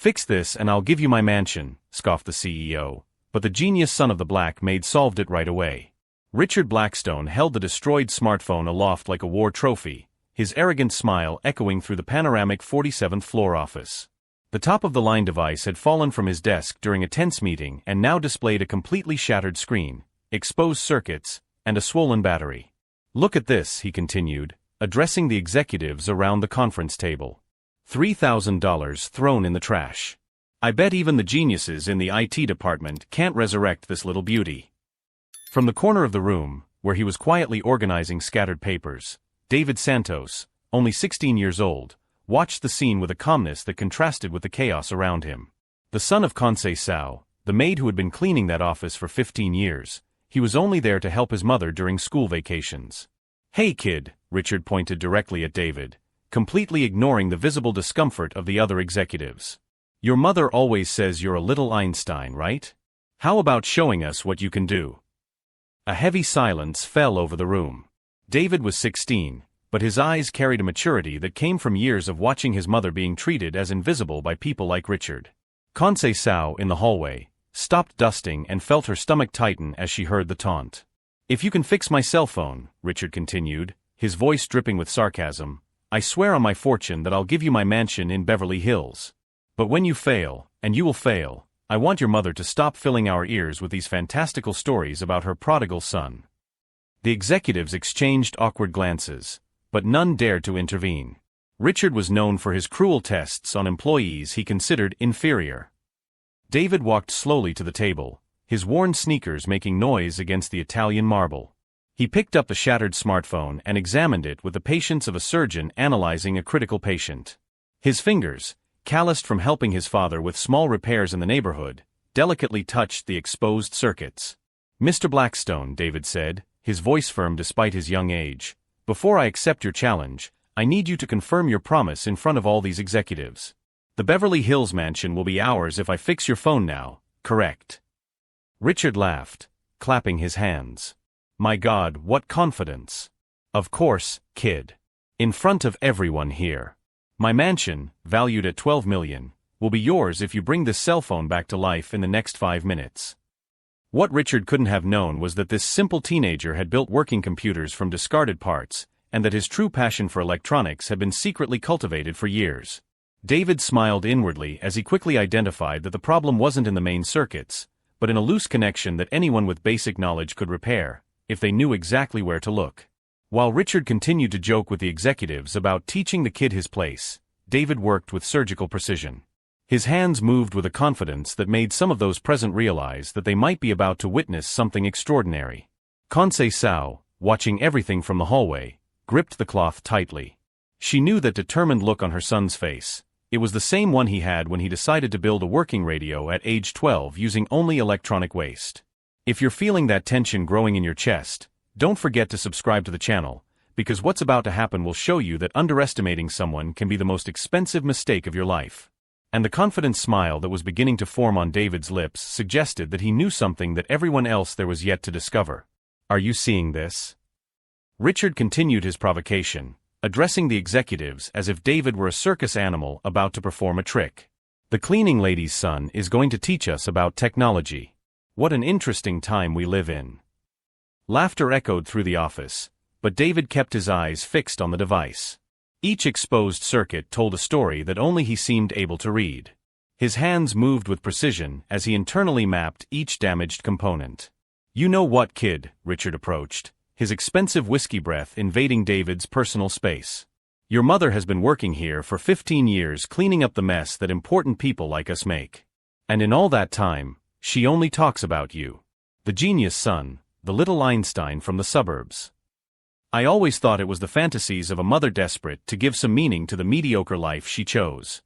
"Fix this and I'll give you my mansion," scoffed the CEO, but the genius son of the Black Maid solved it right away. Richard Blackstone held the destroyed smartphone aloft like a war trophy, his arrogant smile echoing through the panoramic 47th floor office. The top-of-the-line device had fallen from his desk during a tense meeting and now displayed a completely shattered screen, exposed circuits, and a swollen battery. "Look at this," he continued, addressing the executives around the conference table. $3,000 thrown in the trash. I bet even the geniuses in the IT department can't resurrect this little beauty. From the corner of the room, where he was quietly organizing scattered papers, David Santos, only 16 years old, watched the scene with a calmness that contrasted with the chaos around him. The son of Sao, the maid who had been cleaning that office for 15 years, he was only there to help his mother during school vacations. "Hey kid," Richard pointed directly at David, completely ignoring the visible discomfort of the other executives. "Your mother always says you're a little Einstein, right? How about showing us what you can do?" A heavy silence fell over the room. David was 16, but his eyes carried a maturity that came from years of watching his mother being treated as invisible by people like Richard. Sao, in the hallway, stopped dusting and felt her stomach tighten as she heard the taunt. "If you can fix my cell phone," Richard continued, his voice dripping with sarcasm, "I swear on my fortune that I'll give you my mansion in Beverly Hills. But when you fail, and you will fail, I want your mother to stop filling our ears with these fantastical stories about her prodigal son." The executives exchanged awkward glances, but none dared to intervene. Richard was known for his cruel tests on employees he considered inferior. David walked slowly to the table, his worn sneakers making noise against the Italian marble. He picked up the shattered smartphone and examined it with the patience of a surgeon analyzing a critical patient. His fingers, calloused from helping his father with small repairs in the neighborhood, delicately touched the exposed circuits. "Mr. Blackstone," David said, his voice firm despite his young age, "before I accept your challenge, I need you to confirm your promise in front of all these executives. The Beverly Hills mansion will be ours if I fix your phone now, correct?" Richard laughed, clapping his hands. "My God, what confidence. Of course, kid. In front of everyone here. My mansion, valued at $12 million, will be yours if you bring this cell phone back to life in the next 5 minutes. What Richard couldn't have known was that this simple teenager had built working computers from discarded parts, and that his true passion for electronics had been secretly cultivated for years. David smiled inwardly as he quickly identified that the problem wasn't in the main circuits, but in a loose connection that anyone with basic knowledge could repair, if they knew exactly where to look. While Richard continued to joke with the executives about teaching the kid his place, David worked with surgical precision. His hands moved with a confidence that made some of those present realize that they might be about to witness something extraordinary. Sao, watching everything from the hallway, gripped the cloth tightly. She knew that determined look on her son's face. It was the same one he had when he decided to build a working radio at age 12 using only electronic waste. If you're feeling that tension growing in your chest, don't forget to subscribe to the channel, because what's about to happen will show you that underestimating someone can be the most expensive mistake of your life. And the confident smile that was beginning to form on David's lips suggested that he knew something that everyone else there was yet to discover. "Are you seeing this?" Richard continued his provocation, addressing the executives as if David were a circus animal about to perform a trick. "The cleaning lady's son is going to teach us about technology. What an interesting time we live in." Laughter echoed through the office, but David kept his eyes fixed on the device. Each exposed circuit told a story that only he seemed able to read. His hands moved with precision as he internally mapped each damaged component. "You know what, kid?" Richard approached, his expensive whiskey breath invading David's personal space. "Your mother has been working here for 15 years cleaning up the mess that important people like us make. And in all that time, she only talks about you. The genius son, the little Einstein from the suburbs. I always thought it was the fantasies of a mother desperate to give some meaning to the mediocre life she chose."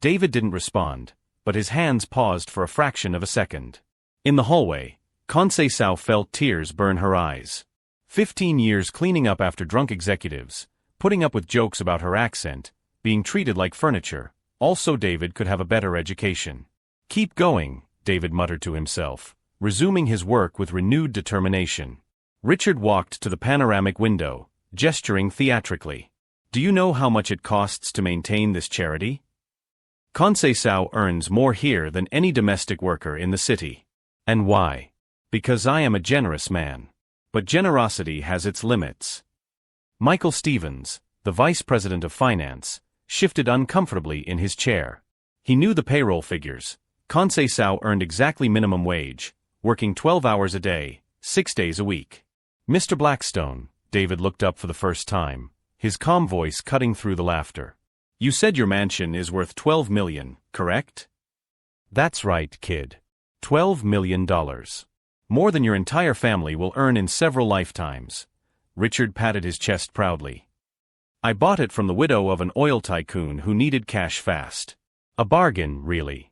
David didn't respond, but his hands paused for a fraction of a second. In the hallway, Sao felt tears burn her eyes. 15 years cleaning up after drunk executives, putting up with jokes about her accent, being treated like furniture, also David could have a better education. "Keep going," David muttered to himself, resuming his work with renewed determination. Richard walked to the panoramic window, gesturing theatrically. "Do you know how much it costs to maintain this charity?" Conceição earns more here than any domestic worker in the city. And why? Because I am a generous man. But generosity has its limits. Michael Stevens, the vice president of finance, shifted uncomfortably in his chair. He knew the payroll figures. Conceição earned exactly minimum wage, working 12 hours a day, 6 days a week. Mr. Blackstone, David looked up for the first time, his calm voice cutting through the laughter. You said your mansion is worth $12 million, correct? That's right, kid. $12 million. More than your entire family will earn in several lifetimes. Richard patted his chest proudly. I bought it from the widow of an oil tycoon who needed cash fast. A bargain, really.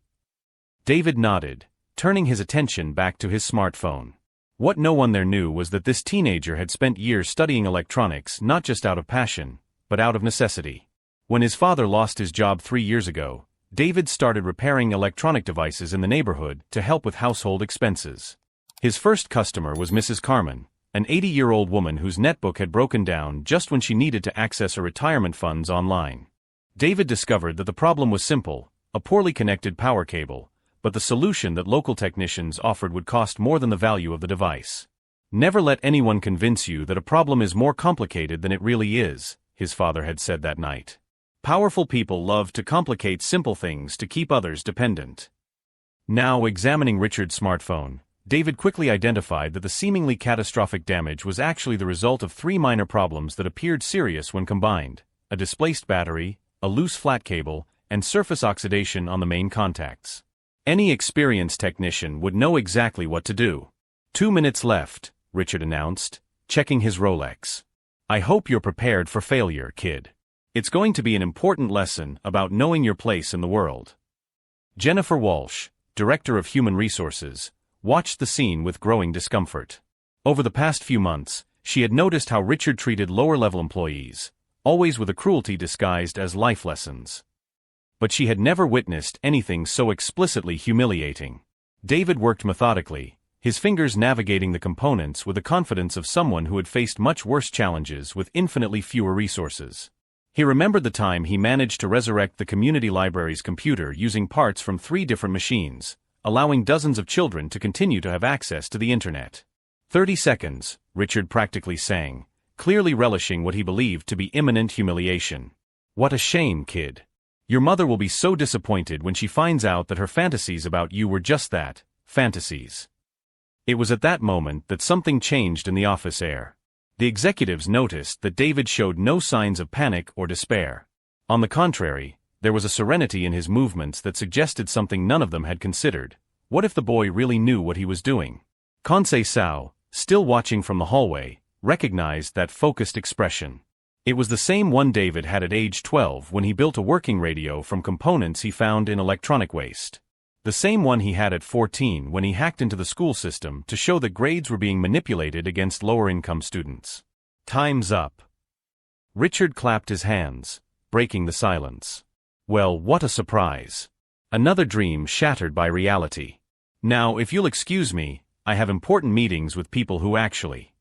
David nodded, turning his attention back to his smartphone. What no one there knew was that this teenager had spent years studying electronics not just out of passion, but out of necessity. When his father lost his job 3 years ago, David started repairing electronic devices in the neighborhood to help with household expenses. His first customer was Mrs. Carmen, an 80-year-old woman whose netbook had broken down just when she needed to access her retirement funds online. David discovered that the problem was simple, a poorly connected power cable, but the solution that local technicians offered would cost more than the value of the device. Never let anyone convince you that a problem is more complicated than it really is, his father had said that night. Powerful people love to complicate simple things to keep others dependent. Now examining Richard's smartphone, David quickly identified that the seemingly catastrophic damage was actually the result of 3 minor problems that appeared serious when combined: a displaced battery, a loose flat cable, and surface oxidation on the main contacts. Any experienced technician would know exactly what to do. 2 minutes left, Richard announced, checking his Rolex. I hope you're prepared for failure, kid. It's going to be an important lesson about knowing your place in the world. Jennifer Walsh, Director of Human Resources, watched the scene with growing discomfort. Over the past few months, she had noticed how Richard treated lower-level employees, always with a cruelty disguised as life lessons. But she had never witnessed anything so explicitly humiliating. David worked methodically, his fingers navigating the components with the confidence of someone who had faced much worse challenges with infinitely fewer resources. He remembered the time he managed to resurrect the community library's computer using parts from 3 different machines, allowing dozens of children to continue to have access to the internet. 30 seconds, Richard practically sang, clearly relishing what he believed to be imminent humiliation. What a shame, kid. Your mother will be so disappointed when she finds out that her fantasies about you were just that, fantasies. It was at that moment that something changed in the office air. The executives noticed that David showed no signs of panic or despair. On the contrary, there was a serenity in his movements that suggested something none of them had considered. What if the boy really knew what he was doing? Conceição, still watching from the hallway, recognized that focused expression. It was the same one David had at age 12 when he built a working radio from components he found in electronic waste. The same one he had at 14 when he hacked into the school system to show that grades were being manipulated against lower-income students. Time's up. Richard clapped his hands, breaking the silence. Well, what a surprise. Another dream shattered by reality. Now, if you'll excuse me, I have important meetings with people who actually...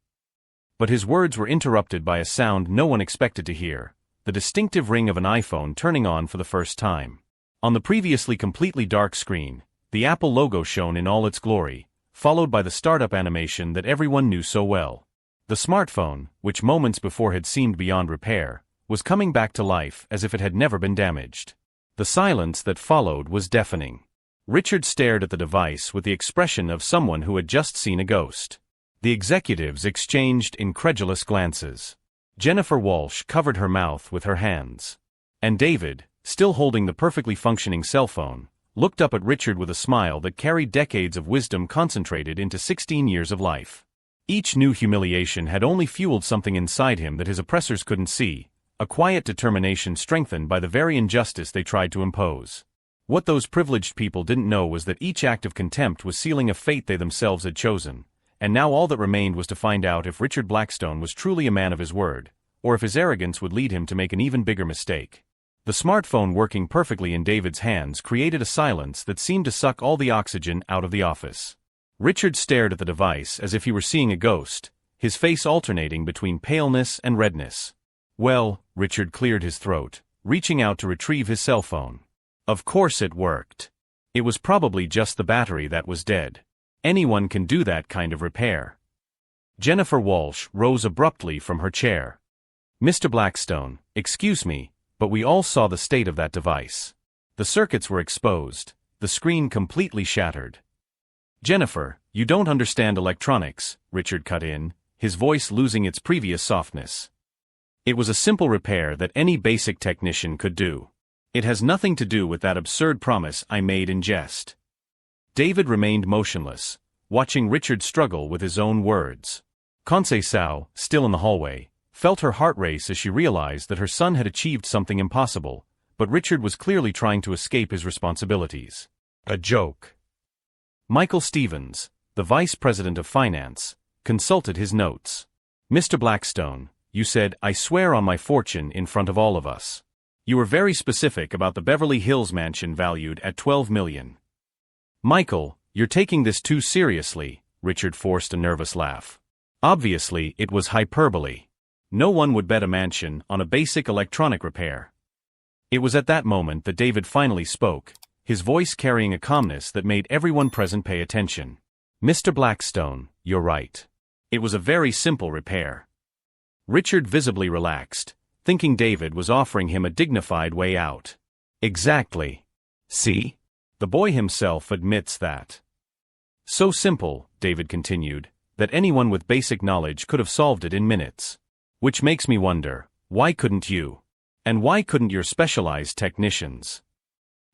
But his words were interrupted by a sound no one expected to hear, the distinctive ring of an iPhone turning on for the first time. On the previously completely dark screen, the Apple logo shone in all its glory, followed by the startup animation that everyone knew so well. The smartphone, which moments before had seemed beyond repair, was coming back to life as if it had never been damaged. The silence that followed was deafening. Richard stared at the device with the expression of someone who had just seen a ghost. The executives exchanged incredulous glances. Jennifer Walsh covered her mouth with her hands. And David, still holding the perfectly functioning cell phone, looked up at Richard with a smile that carried decades of wisdom concentrated into 16 years of life. Each new humiliation had only fueled something inside him that his oppressors couldn't see, a quiet determination strengthened by the very injustice they tried to impose. What those privileged people didn't know was that each act of contempt was sealing a fate they themselves had chosen, and now all that remained was to find out if Richard Blackstone was truly a man of his word, or if his arrogance would lead him to make an even bigger mistake. The smartphone working perfectly in David's hands created a silence that seemed to suck all the oxygen out of the office. Richard stared at the device as if he were seeing a ghost, his face alternating between paleness and redness. Well, Richard cleared his throat, reaching out to retrieve his cell phone. Of course it worked. It was probably just the battery that was dead. Anyone can do that kind of repair. Jennifer Walsh rose abruptly from her chair. Mr. Blackstone, excuse me, but we all saw the state of that device. The circuits were exposed, the screen completely shattered. Jennifer, you don't understand electronics, Richard cut in, his voice losing its previous softness. It was a simple repair that any basic technician could do. It has nothing to do with that absurd promise I made in jest. David remained motionless, watching Richard struggle with his own words. Conceição, still in the hallway, felt her heart race as she realized that her son had achieved something impossible, but Richard was clearly trying to escape his responsibilities. A joke. Michael Stevens, the vice president of finance, consulted his notes. Mr. Blackstone, you said, I swear on my fortune in front of all of us. You were very specific about the Beverly Hills mansion valued at $12 million. Michael, you're taking this too seriously, Richard forced a nervous laugh. Obviously, it was hyperbole. No one would bet a mansion on a basic electronic repair. It was at that moment that David finally spoke, his voice carrying a calmness that made everyone present pay attention. Mr. Blackstone, you're right. It was a very simple repair. Richard visibly relaxed, thinking David was offering him a dignified way out. Exactly. See? The boy himself admits that. So simple, David continued, that anyone with basic knowledge could have solved it in minutes. Which makes me wonder, why couldn't you? And why couldn't your specialized technicians?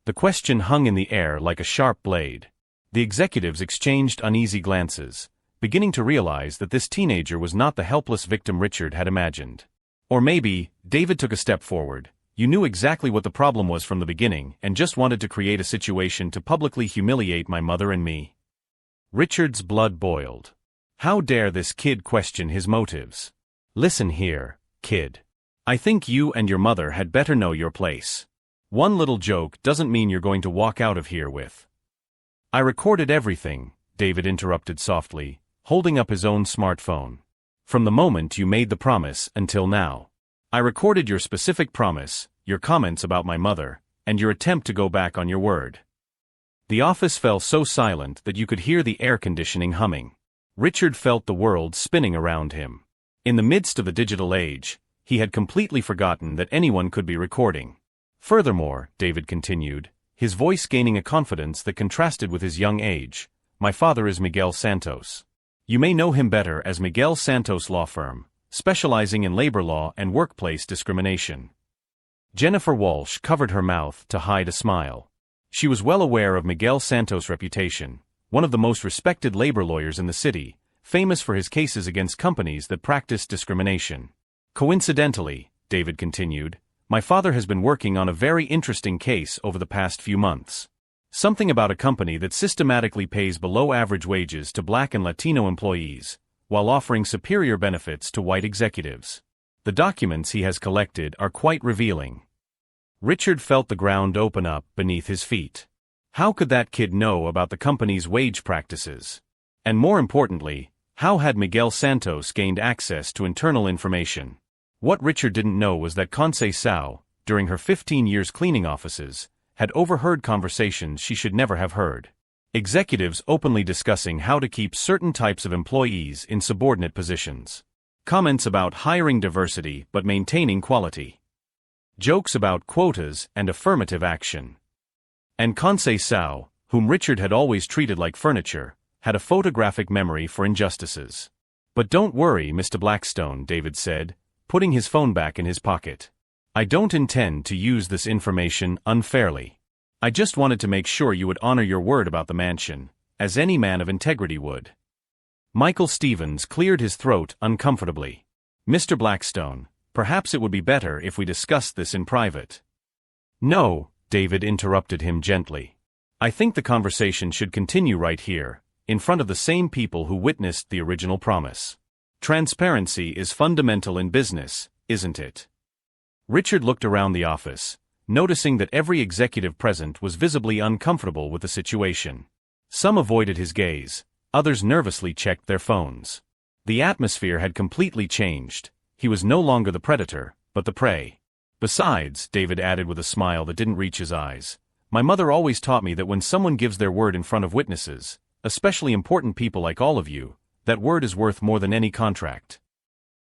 The question hung in the air like a sharp blade. The executives exchanged uneasy glances, beginning to realize that this teenager was not the helpless victim Richard had imagined. Or maybe, David took a step forward. You knew exactly what the problem was from the beginning and just wanted to create a situation to publicly humiliate my mother and me. Richard's blood boiled. How dare this kid question his motives? Listen here, kid. I think you and your mother had better know your place. One little joke doesn't mean you're going to walk out of here with. I recorded everything, David interrupted softly, holding up his own smartphone. From the moment you made the promise until now. I recorded your specific promise, your comments about my mother, and your attempt to go back on your word. The office fell so silent that you could hear the air conditioning humming. Richard felt the world spinning around him. In the midst of the digital age, he had completely forgotten that anyone could be recording. Furthermore, David continued, his voice gaining a confidence that contrasted with his young age, my father is Miguel Santos. You may know him better as Miguel Santos Law Firm, specializing in labor law and workplace discrimination. Jennifer Walsh covered her mouth to hide a smile. She was well aware of Miguel Santos' reputation, one of the most respected labor lawyers in the city, famous for his cases against companies that practice discrimination. Coincidentally, David continued, my father has been working on a very interesting case over the past few months. Something about a company that systematically pays below-average wages to Black and Latino employees, while offering superior benefits to white executives. The documents he has collected are quite revealing. Richard felt the ground open up beneath his feet. How could that kid know about the company's wage practices? And more importantly, how had Miguel Santos gained access to internal information? What Richard didn't know was that Conceição, during her 15 years cleaning offices, had overheard conversations she should never have heard. Executives openly discussing how to keep certain types of employees in subordinate positions. Comments about hiring diversity but maintaining quality. Jokes about quotas and affirmative action. And Conceição, whom Richard had always treated like furniture, had a photographic memory for injustices. But don't worry, Mr. Blackstone, David said, putting his phone back in his pocket. I don't intend to use this information unfairly. I just wanted to make sure you would honor your word about the mansion, as any man of integrity would. Michael Stevens cleared his throat uncomfortably. Mr. Blackstone, perhaps it would be better if we discussed this in private. No, David interrupted him gently. I think the conversation should continue right here, in front of the same people who witnessed the original promise. Transparency is fundamental in business, isn't it? Richard looked around the office, noticing that every executive present was visibly uncomfortable with the situation. Some avoided his gaze, others nervously checked their phones. The atmosphere had completely changed. He was no longer the predator, but the prey. Besides, David added with a smile that didn't reach his eyes, My mother always taught me that when someone gives their word in front of witnesses, especially important people like all of you, that word is worth more than any contract.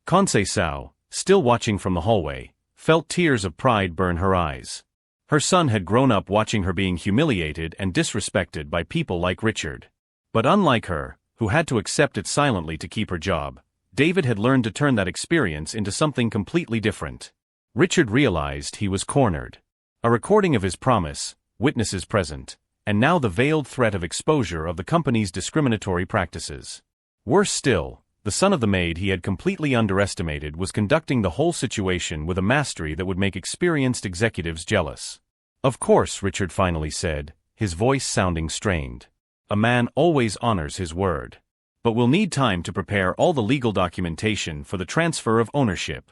Conceição, still watching from the hallway, felt tears of pride burn her eyes. Her son had grown up watching her being humiliated and disrespected by people like Richard. But unlike her, who had to accept it silently to keep her job, David had learned to turn that experience into something completely different. Richard realized he was cornered. A recording of his promise, witnesses present, and now the veiled threat of exposure of the company's discriminatory practices. Worse still, the son of the maid he had completely underestimated was conducting the whole situation with a mastery that would make experienced executives jealous. "Of course," Richard finally said, his voice sounding strained. "A man always honors his word. But we'll need time to prepare all the legal documentation for the transfer of ownership."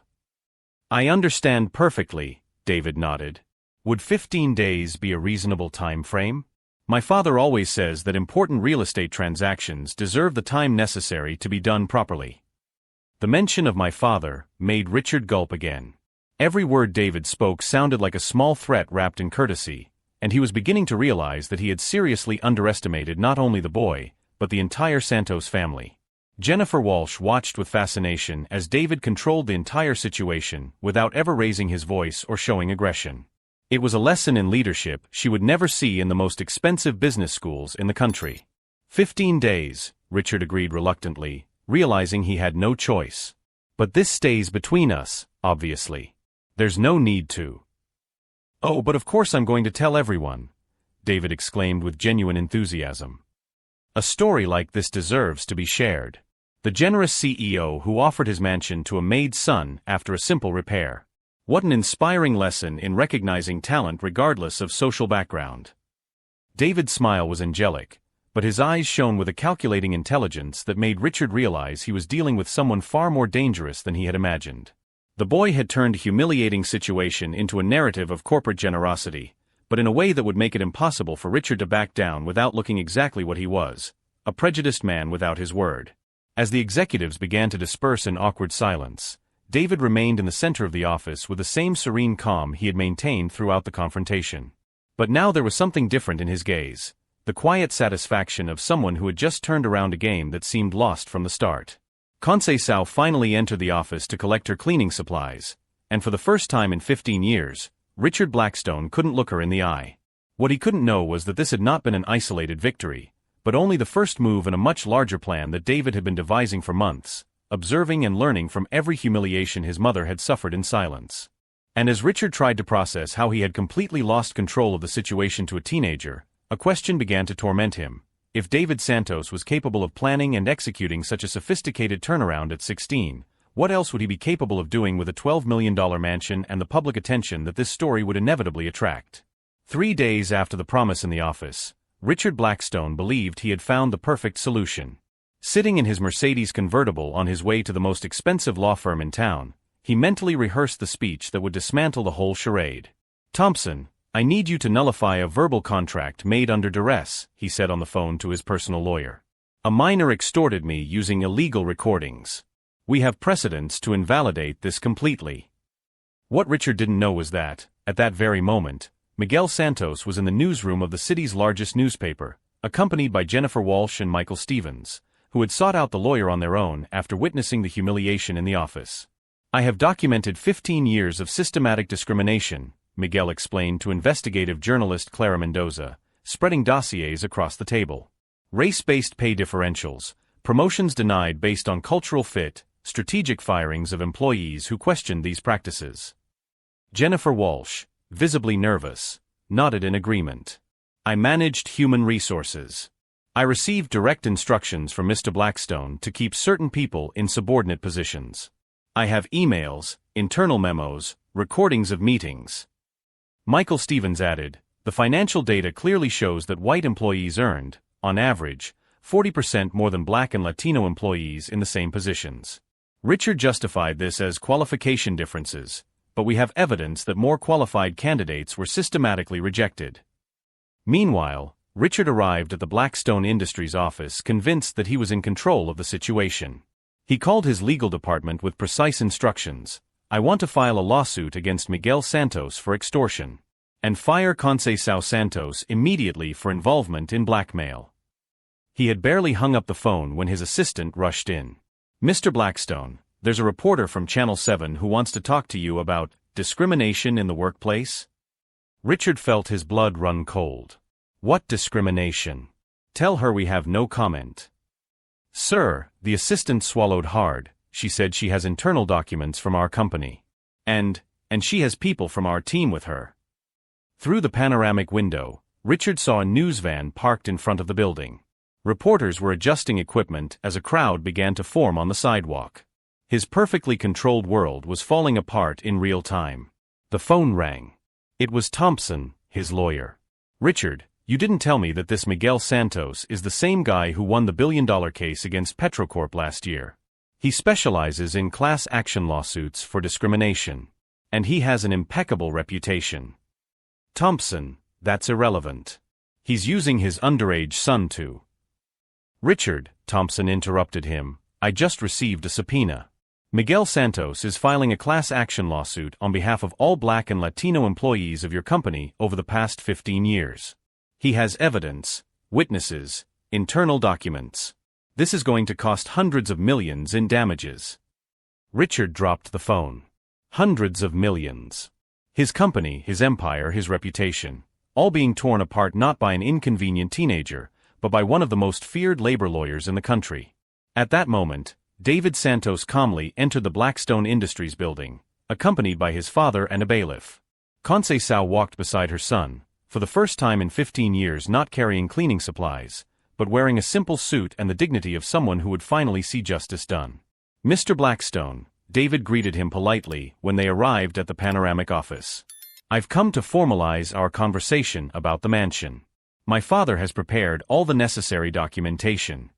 "I understand perfectly," David nodded. "Would 15 days be a reasonable time frame? My father always says that important real estate transactions deserve the time necessary to be done properly." The mention of my father made Richard gulp again. Every word David spoke sounded like a small threat wrapped in courtesy, and he was beginning to realize that he had seriously underestimated not only the boy, but the entire Santos family. Jennifer Walsh watched with fascination as David controlled the entire situation without ever raising his voice or showing aggression. It was a lesson in leadership she would never see in the most expensive business schools in the country. 15 days, Richard agreed reluctantly, realizing he had no choice. "But this stays between us, obviously. There's no need to." "Oh, but of course I'm going to tell everyone," David exclaimed with genuine enthusiasm. "A story like this deserves to be shared." The generous CEO who offered his mansion to a maid's son after a simple repair. What an inspiring lesson in recognizing talent regardless of social background. David's smile was angelic, but his eyes shone with a calculating intelligence that made Richard realize he was dealing with someone far more dangerous than he had imagined. The boy had turned a humiliating situation into a narrative of corporate generosity, but in a way that would make it impossible for Richard to back down without looking exactly what he was, a prejudiced man without his word. As the executives began to disperse in awkward silence, David remained in the center of the office with the same serene calm he had maintained throughout the confrontation. But now there was something different in his gaze, the quiet satisfaction of someone who had just turned around a game that seemed lost from the start. Conceição finally entered the office to collect her cleaning supplies, and for the first time in 15 years, Richard Blackstone couldn't look her in the eye. What he couldn't know was that this had not been an isolated victory, but only the first move in a much larger plan that David had been devising for months, observing and learning from every humiliation his mother had suffered in silence. And as Richard tried to process how he had completely lost control of the situation to a teenager, a question began to torment him. If David Santos was capable of planning and executing such a sophisticated turnaround at 16, what else would he be capable of doing with a $12 million mansion and the public attention that this story would inevitably attract? 3 days after the promise in the office, Richard Blackstone believed he had found the perfect solution. Sitting in his Mercedes convertible on his way to the most expensive law firm in town, he mentally rehearsed the speech that would dismantle the whole charade. "Thompson, I need you to nullify a verbal contract made under duress," he said on the phone to his personal lawyer. "A minor extorted me using illegal recordings. We have precedents to invalidate this completely." What Richard didn't know was that, at that very moment, Miguel Santos was in the newsroom of the city's largest newspaper, accompanied by Jennifer Walsh and Michael Stevens, who had sought out the lawyer on their own after witnessing the humiliation in the office. "I have documented 15 years of systematic discrimination," Miguel explained to investigative journalist Clara Mendoza, spreading dossiers across the table. "Race-based pay differentials, promotions denied based on cultural fit, strategic firings of employees who questioned these practices." Jennifer Walsh, visibly nervous, nodded in agreement. "I managed human resources. I received direct instructions from Mr. Blackstone to keep certain people in subordinate positions. I have emails, internal memos, recordings of meetings." Michael Stevens added, "The financial data clearly shows that white employees earned, on average, 40% more than black and Latino employees in the same positions." Richard justified this as qualification differences, but we have evidence that more qualified candidates were systematically rejected. Meanwhile, Richard arrived at the Blackstone Industries office convinced that he was in control of the situation. He called his legal department with precise instructions. "I want to file a lawsuit against Miguel Santos for extortion." and fire Conceição Santos immediately for involvement in blackmail. He had barely hung up the phone when his assistant rushed in. "Mr. Blackstone, there's a reporter from Channel 7 who wants to talk to you about discrimination in the workplace." Richard felt his blood run cold. What discrimination? Tell her we have no comment. Sir, the assistant swallowed hard. She said she has internal documents from our company. And she has people from our team with her. Through the panoramic window, Richard saw a news van parked in front of the building. Reporters were adjusting equipment as a crowd began to form on the sidewalk. His perfectly controlled world was falling apart in real time. The phone rang. It was Thompson, his lawyer. "Richard, you didn't tell me that this Miguel Santos is the same guy who won the billion-dollar case against Petrocorp last year. He specializes in class action lawsuits for discrimination. And he has an impeccable reputation." "Thompson, that's irrelevant. He's using his underage son to—" "Richard," Thompson interrupted him, "I just received a subpoena. Miguel Santos is filing a class action lawsuit on behalf of all Black and Latino employees of your company over the past 15 years. He has evidence, witnesses, internal documents. This is going to cost hundreds of millions in damages." Richard dropped the phone. Hundreds of millions. His company, his empire, his reputation, all being torn apart not by an inconvenient teenager, but by one of the most feared labor lawyers in the country. At that moment, David Santos calmly entered the Blackstone Industries building, accompanied by his father and a bailiff. Conceição walked beside her son, for the first time in 15 years not carrying cleaning supplies, but wearing a simple suit and the dignity of someone who would finally see justice done. "Mr. Blackstone," David greeted him politely when they arrived at the panoramic office. "I've come to formalize our conversation about the mansion. My father has prepared all the necessary documentation."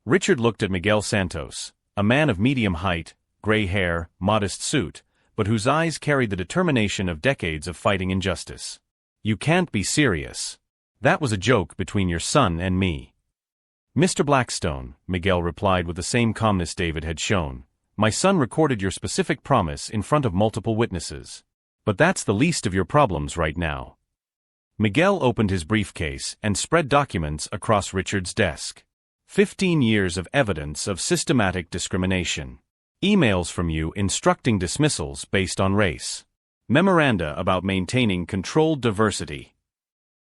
Richard looked at Miguel Santos, a man of medium height, gray hair, modest suit, but whose eyes carried the determination of decades of fighting injustice. "You can't be serious. That was a joke between your son and me." "Mr. Blackstone," Miguel replied with the same calmness David had shown, "my son recorded your specific promise in front of multiple witnesses. But that's the least of your problems right now." Miguel opened his briefcase and spread documents across Richard's desk. 15 years of evidence of systematic discrimination. Emails from you instructing dismissals based on race. Memoranda about maintaining controlled diversity.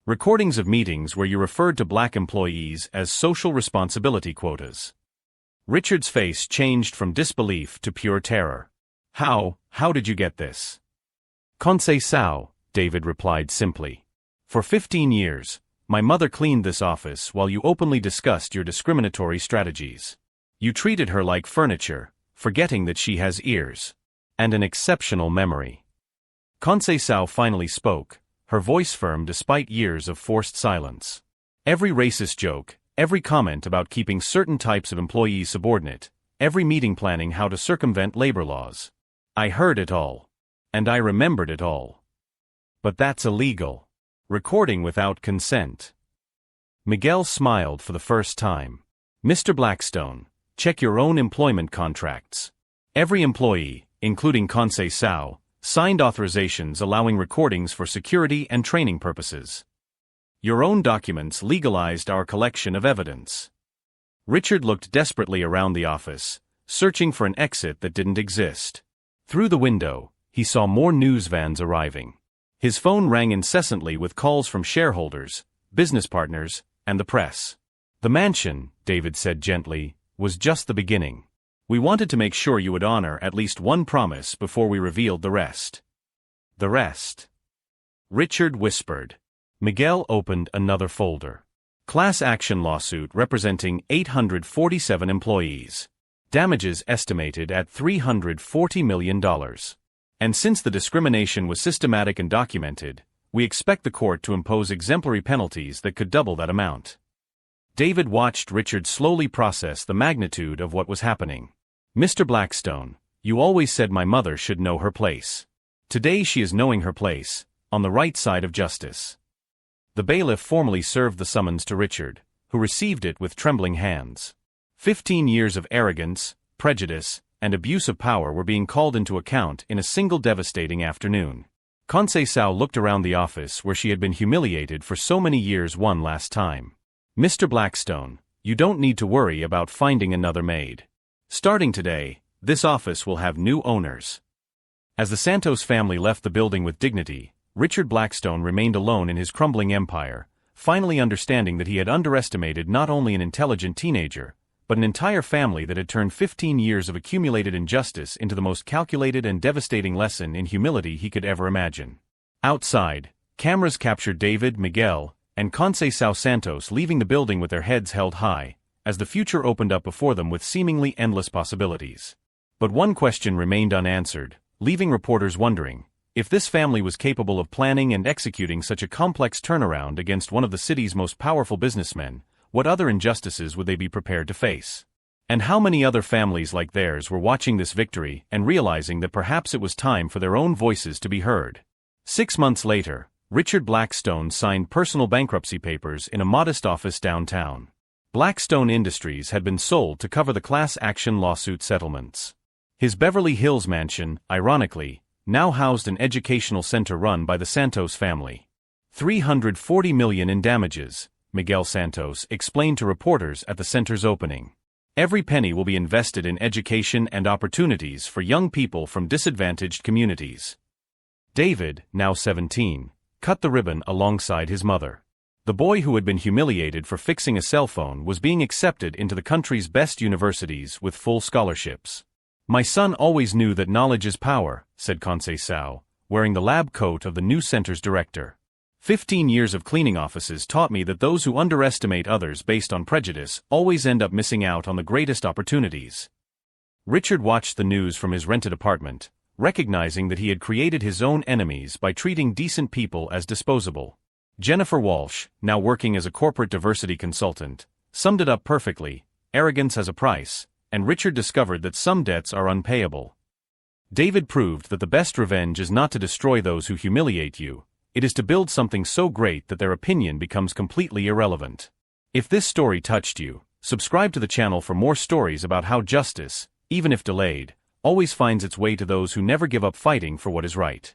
Recordings of meetings where you referred to Black employees as social responsibility quotas. Richard's face changed from disbelief to pure terror. How did you get this?" "Conceição," David replied simply. "For 15 years, my mother cleaned this office while you openly discussed your discriminatory strategies. You treated her like furniture, forgetting that she has ears. And an exceptional memory." Conceição finally spoke, her voice firm despite years of forced silence. "Every racist joke, every comment about keeping certain types of employees subordinate, every meeting planning how to circumvent labor laws. I heard it all. And I remembered it all. But that's illegal. Recording without consent." Miguel smiled for the first time. "Mr. Blackstone, check your own employment contracts. Every employee, including Conceição, signed authorizations allowing recordings for security and training purposes. Your own documents legalized our collection of evidence." Richard looked desperately around the office, searching for an exit that didn't exist. Through the window, he saw more news vans arriving. His phone rang incessantly with calls from shareholders, business partners, and the press. "The mansion," David said gently, "was just the beginning. We wanted to make sure you would honor at least one promise before we revealed the rest." "The rest?" Richard whispered. Miguel opened another folder. Class action lawsuit representing 847 employees. Damages estimated at $340 million. And since the discrimination was systematic and documented, we expect the court to impose exemplary penalties that could double that amount. David watched Richard slowly process the magnitude of what was happening. "Mr. Blackstone, you always said my mother should know her place. Today she is knowing her place, on the right side of justice." The bailiff formally served the summons to Richard, who received it with trembling hands. 15 years of arrogance, prejudice, and abuse of power were being called into account in a single devastating afternoon. Sao looked around the office where she had been humiliated for so many years one last time. Mr. Blackstone, you don't need to worry about finding another maid. Starting today, this office will have new owners. As the Santos family left the building with dignity, Richard Blackstone remained alone in his crumbling empire, finally understanding that he had underestimated not only an intelligent teenager, but an entire family that had turned 15 years of accumulated injustice into the most calculated and devastating lesson in humility he could ever imagine. Outside, cameras captured David, Miguel, and Sao Santos leaving the building with their heads held high, as the future opened up before them with seemingly endless possibilities. But one question remained unanswered, leaving reporters wondering, if this family was capable of planning and executing such a complex turnaround against one of the city's most powerful businessmen, what other injustices would they be prepared to face? And how many other families like theirs were watching this victory and realizing that perhaps it was time for their own voices to be heard? 6 months later, Richard Blackstone signed personal bankruptcy papers in a modest office downtown. Blackstone Industries had been sold to cover the class action lawsuit settlements. His Beverly Hills mansion, ironically, now housed an educational center run by the Santos family. $340 million in damages, Miguel Santos explained to reporters at the center's opening. Every penny will be invested in education and opportunities for young people from disadvantaged communities. David, now 17, cut the ribbon alongside his mother. The boy who had been humiliated for fixing a cell phone was being accepted into the country's best universities with full scholarships. "My son always knew that knowledge is power," said Sao, wearing the lab coat of the new center's director. 15 years of cleaning offices taught me that those who underestimate others based on prejudice always end up missing out on the greatest opportunities. Richard watched the news from his rented apartment, recognizing that he had created his own enemies by treating decent people as disposable. Jennifer Walsh, now working as a corporate diversity consultant, summed it up perfectly: arrogance has a price, and Richard discovered that some debts are unpayable. David proved that the best revenge is not to destroy those who humiliate you, it is to build something so great that their opinion becomes completely irrelevant. If this story touched you, subscribe to the channel for more stories about how justice, even if delayed, always finds its way to those who never give up fighting for what is right.